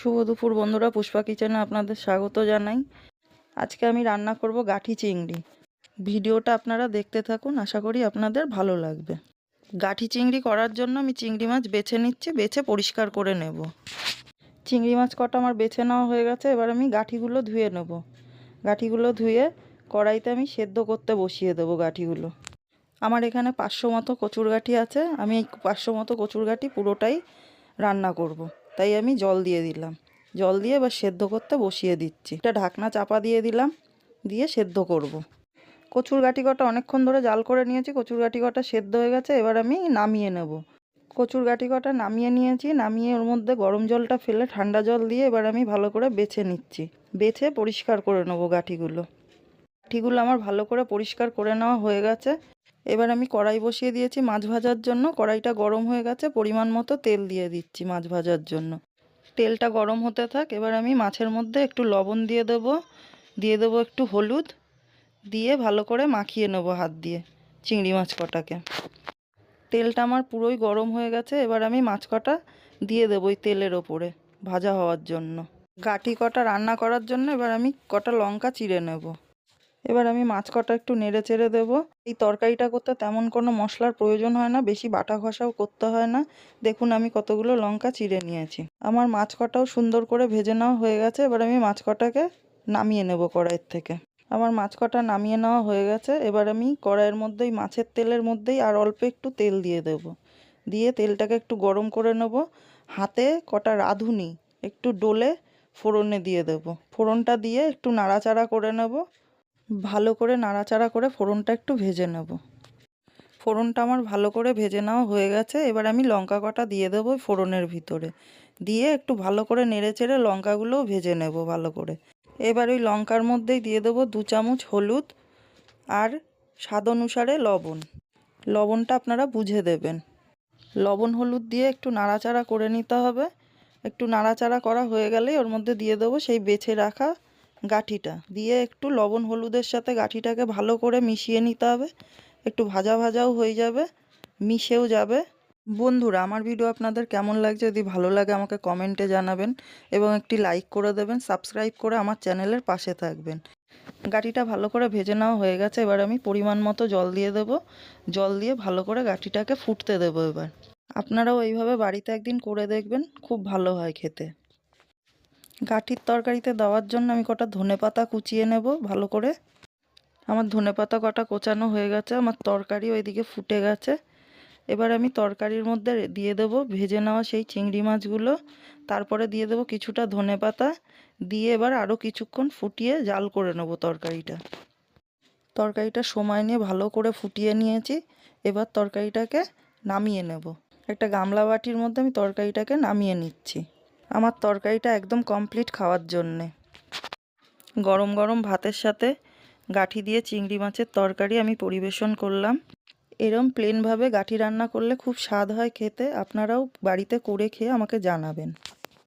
শুভ দুপুর বন্ধুরা, পুষ্পা কিচেনে আপনাদের স্বাগত জানাই। আজকে আমি রান্না করব গাঠি চিংড়ি। ভিডিওটা আপনারা দেখতে থাকুন, আশা করি আপনাদের ভালো লাগবে। গাঠি চিংড়ি করার জন্য আমি চিংড়ি মাছ বেছে নিচ্ছি, বেছে পরিষ্কার করে নেব। চিংড়ি মাছ কটা আমার বেছে নেওয়া হয়ে গেছে। এবার আমি গাঠিগুলো ধুয়ে নেব। গাঠিগুলো ধুয়ে কড়াইতে আমি সেদ্ধ করতে বসিয়ে দেবো গাঠিগুলো। আমার এখানে 500 মতো কচুর গাঠি আছে। আমি এই 500 মতো কচুর গাঠি পুরোটাই রান্না করব। তাই আমি জল দিয়ে দিলাম। জল দিয়ে এবার সেদ্ধ করতে বসিয়ে দিচ্ছি। এটা ঢাকনা চাপা দিয়ে দিলাম, দিয়ে সেদ্ধ করব। কচুর গাঠি কটা অনেকক্ষণ ধরে জাল করে নিয়েছি। কচুর গাঠি কটা সেদ্ধ হয়ে গেছে। এবার আমি নামিয়ে নেব। কচুর গাঠি কটা নামিয়ে নিয়েছি। নামিয়ে ওর মধ্যে গরম জলটা ফেলে ঠান্ডা জল দিয়ে এবার আমি ভালো করে বেছে নিচ্ছি। বেছে পরিষ্কার করে নেব গাঠিগুলো। গাঠিগুলো আমার ভালো করে পরিষ্কার করে নেওয়া হয়ে গেছে। এবার আমি কড়াই বসিয়ে দিয়েছি মাছ ভাজার জন্য। কড়াইটা গরম হয়ে গেছে। পরিমাণ মতো তেল দিয়ে দিচ্ছি মাছ ভাজার জন্য। তেলটা গরম হতে থাক। এবার আমি মাছের মধ্যে একটু লবণ দিয়ে দেবো একটু হলুদ দিয়ে ভালো করে মাখিয়ে নেব হাত দিয়ে চিংড়ি মাছ কটাকে। তেলটা আমার পুরোই গরম হয়ে গেছে। এবার আমি মাছ কটা দিয়ে দেবো ওই তেলের ওপরে ভাজা হওয়ার জন্য। গাঠি কটা রান্না করার জন্য এবার আমি কটা লঙ্কা চিড়ে নেব। এবার আমি মাছ কটা একটু নেড়ে চেড়ে দেবো। এই তরকারিটা করতে তেমন কোনো মশলার প্রয়োজন হয় না, বেশি বাটা ঘষাও করতে হয় না। দেখুন আমি কতগুলো লঙ্কা চিড়ে নিয়েছি। আমার মাছ কটাও সুন্দর করে ভেজে নেওয়া হয়ে গেছে। এবার আমি মাছ কটাকে নামিয়ে নেব কড়াইয়ের থেকে। আমার মাছ কটা নামিয়ে নেওয়া হয়ে গেছে। এবার আমি কড়াইয়ের মধ্যেই মাছের তেলের মধ্যেই আর অল্প একটু তেল দিয়ে দেবো। দিয়ে তেলটাকে একটু গরম করে নেব। হাতে কটা রাঁধুনি একটু ডলে ফোড়নে দিয়ে দেবো। ফোড়নটা দিয়ে একটু নাড়াচাড়া করে নেব। ভালো করে নাড়াচাড়া করে ফোড়নটা একটু ভেজে নেব। ফোড়নটা আমার ভালো করে ভেজে নেওয়া হয়ে গেছে। এবার আমি লঙ্কা কটা দিয়ে দেবো ফোড়নের ভিতরে। দিয়ে একটু ভালো করে নেড়ে চেড়ে লঙ্কাগুলোও ভেজে নেব ভালো করে। এবার ওই লঙ্কার মধ্যেই দিয়ে দেবো 2 চামচ হলুদ আর স্বাদ অনুসারে লবণ। লবণটা আপনারা বুঝে দেবেন। লবণ হলুদ দিয়ে একটু নাড়াচাড়া করে নিতে হবে। একটু নাড়াচাড়া করা হয়ে গেলেই ওর মধ্যে দিয়ে দেবো সেই বেছে রাখা গাঠিটা। দিয়ে একটু লবণ হলুদের সাথে গাঠিটাকে ভালো করে মিশিয়ে নিতে হবে। একটু ভাজা ভাজাও হয়ে যাবে, মিশেও যাবে। বন্ধুরা, আমার ভিডিও আপনাদের কেমন লাগছে যদি ভালো লাগে আমাকে কমেন্টে জানাবেন এবং একটি লাইক করে দেবেন। সাবস্ক্রাইব করে আমার চ্যানেলের পাশে থাকবেন। গাঠিটা ভালো করে ভেজে নেওয়া হয়ে গেছে। এবার আমি পরিমাণ মতো জল দিয়ে দেবো। জল দিয়ে ভালো করে গাঠিটাকে ফুটতে দেবো। এবার আপনারাও এইভাবে বাড়িতে একদিন করে দেখবেন, খুব ভালো হয় খেতে। গাঠির তরকারিতে দেওয়ার জন্য আমি কটা ধনেপাতা কুচিয়ে নেব ভালো করে। আমার ধনেপাতা কটা কোচানো হয়ে গেছে। আমার তরকারি ওইদিকে ফুটে গেছে। এবার আমি তরকারির মধ্যে দিয়ে দেবো ভেজে নেওয়া সেই চিংড়ি মাছগুলো। তারপরে দিয়ে দেবো কিছুটা ধনেপাতা দিয়ে এবার আরও কিছুক্ষণ ফুটিয়ে জাল করে নেব তরকারিটা। তরকারিটা সময় নিয়ে ভালো করে ফুটিয়ে নিয়েছি। এবার তরকারিটাকে নামিয়ে নেব। একটা গামলা বাটির মধ্যে আমি তরকারিটাকে নামিয়ে নিচ্ছি। আমার তরকারিটা একদম কমপ্লিট খাওয়ার জন্যে। গরম গরম ভাতের সাথে গাঠি দিয়ে চিংড়ি মাছের তরকারি আমি পরিবেশন করলাম। এরম প্লেনভাবে গাঠি রান্না করলে খুব স্বাদ হয় খেতে। আপনারাও বাড়িতে করে খেয়ে আমাকে জানাবেন।